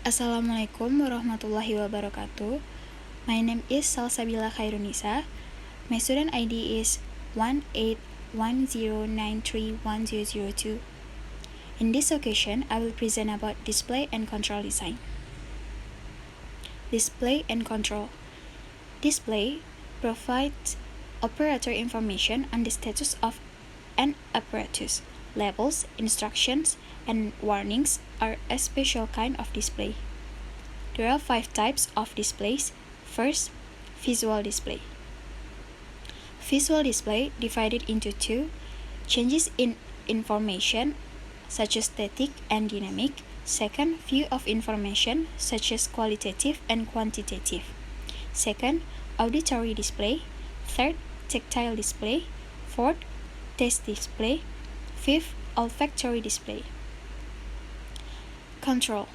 Assalamualaikum warahmatullahi wabarakatuh. My name is Salsabila Khairunisa. My student ID is 1810931002. In this occasion, I will present about display and control design. Display and control. Display provides operator information on the status of an apparatus. Labels, instructions, and warnings are a special kind of display. There are 5 types of displays. First, visual display. Visual display divided into 2: changes in information such as static and dynamic. Second, view of information such as qualitative and quantitative. Second, auditory display. Third, tactile display. Fourth, taste display. Fifth, olfactory display. Control.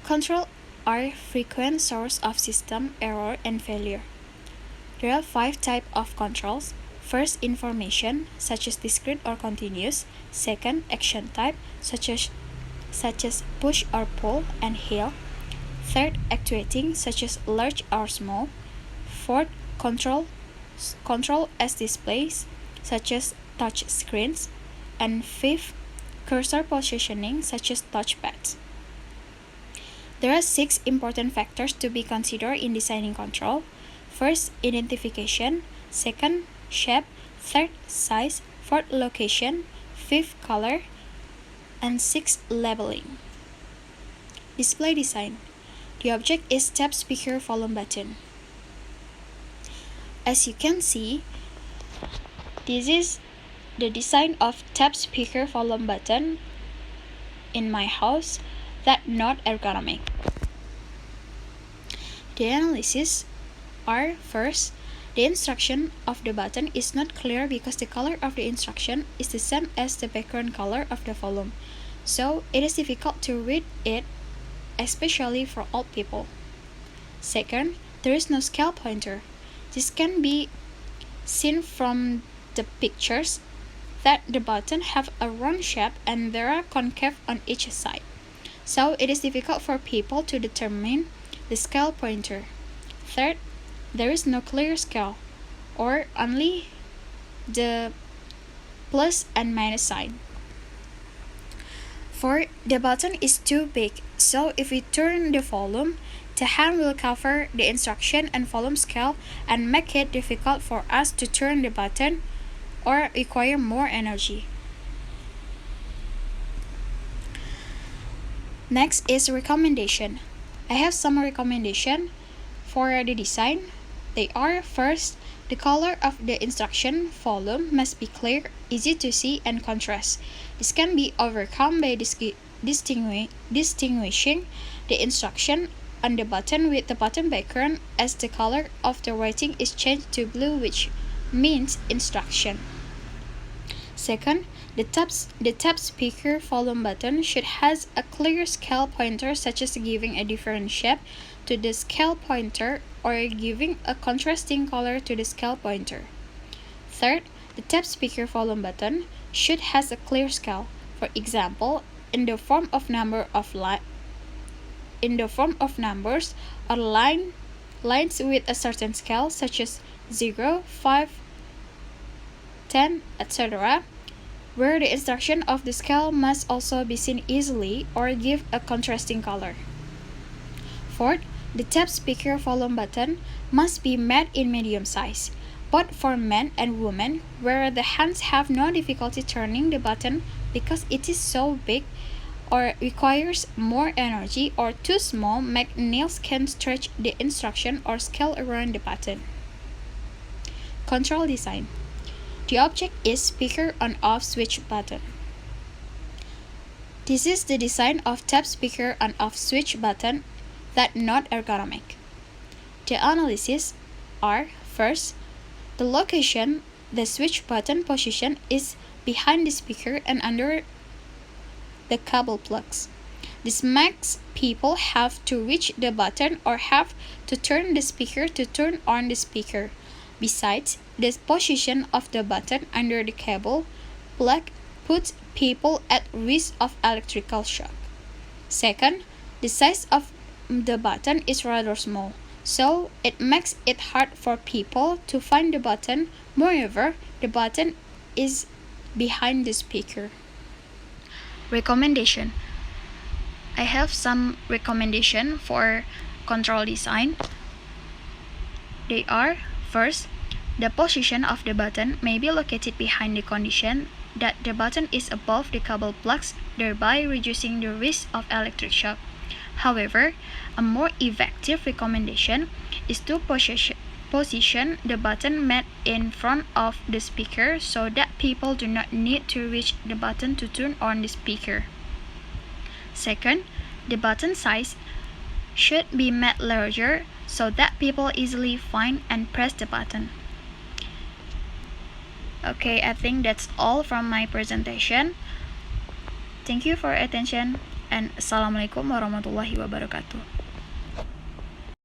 Control are frequent source of system error and failure. There are 5 types of controls. First, information, such as discrete or continuous. Second, action type, such as push or pull and heel. Third, actuating, such as large or small. Fourth, control as displays, such as touch screens. And fifth, cursor positioning, such as touchpads. There are 6 important factors to be considered in designing control. First, identification. Second, shape. Third, size. Fourth, location. Fifth, color. And sixth, labeling. Display design. The object is tap speaker volume button. As you can see, this is the design of tap speaker volume button in my house that not ergonomic. The analysis are: first, the instruction of the button is not clear because the color of the instruction is the same as the background color of the volume, so it is difficult to read it, especially for old people. Second, there is no scale pointer. This can be seen from the pictures that the button have a round shape and there are concave on each side, so it is difficult for people to determine the scale pointer. Third, there is no clear scale, or only the plus and minus sign. Fourth, the button is too big, so if we turn the volume, the hand will cover the instruction and volume scale and make it difficult for us to turn the button or require more energy. Next is recommendation. I have some recommendation for the design. They are: first, the color of the instruction volume must be clear, easy to see, and contrast. This can be overcome by distinguishing the instruction on the button with the button background, as the color of the writing is changed to blue, which means instruction. Second, the tap speaker volume button should have a clear scale pointer, such as giving a different shape to the scale pointer or giving a contrasting color to the scale pointer. Third, the tap speaker volume button should have a clear scale, for example, in the form of numbers or lines with a certain scale, such as 0, 5, 10, etc., where the instruction of the scale must also be seen easily or give a contrasting color. Fourth, the tap speaker volume button must be made in medium size, both for men and women, where the hands have no difficulty turning the button because it is so big or requires more energy, or too small, make nails can stretch the instruction or scale around the button. Control design. The object is speaker on-off switch button. This is the design of tap speaker on-off switch button that not ergonomic. The analysis are: first, the location, the switch button position is behind the speaker and under the cable plugs. This makes people have to reach the button or have to turn the speaker to turn on the speaker. Besides, the position of the button under the cable plug puts people at risk of electrical shock. Second, The size of the button is rather small, so it makes it hard for people to find the button. Moreover, the button is behind the speaker. Recommendation. I have some recommendation for control design. They are: first, the position of the button may be located behind the condition that the button is above the cable plugs, thereby reducing the risk of electric shock. However, a more effective recommendation is to position the button mat in front of the speaker so that people do not need to reach the button to turn on the speaker. Second, the button size should be made larger so that people easily find and press the button. Okay, I think that's all from my presentation. Thank you for your attention, and Assalamualaikum warahmatullahi wabarakatuh.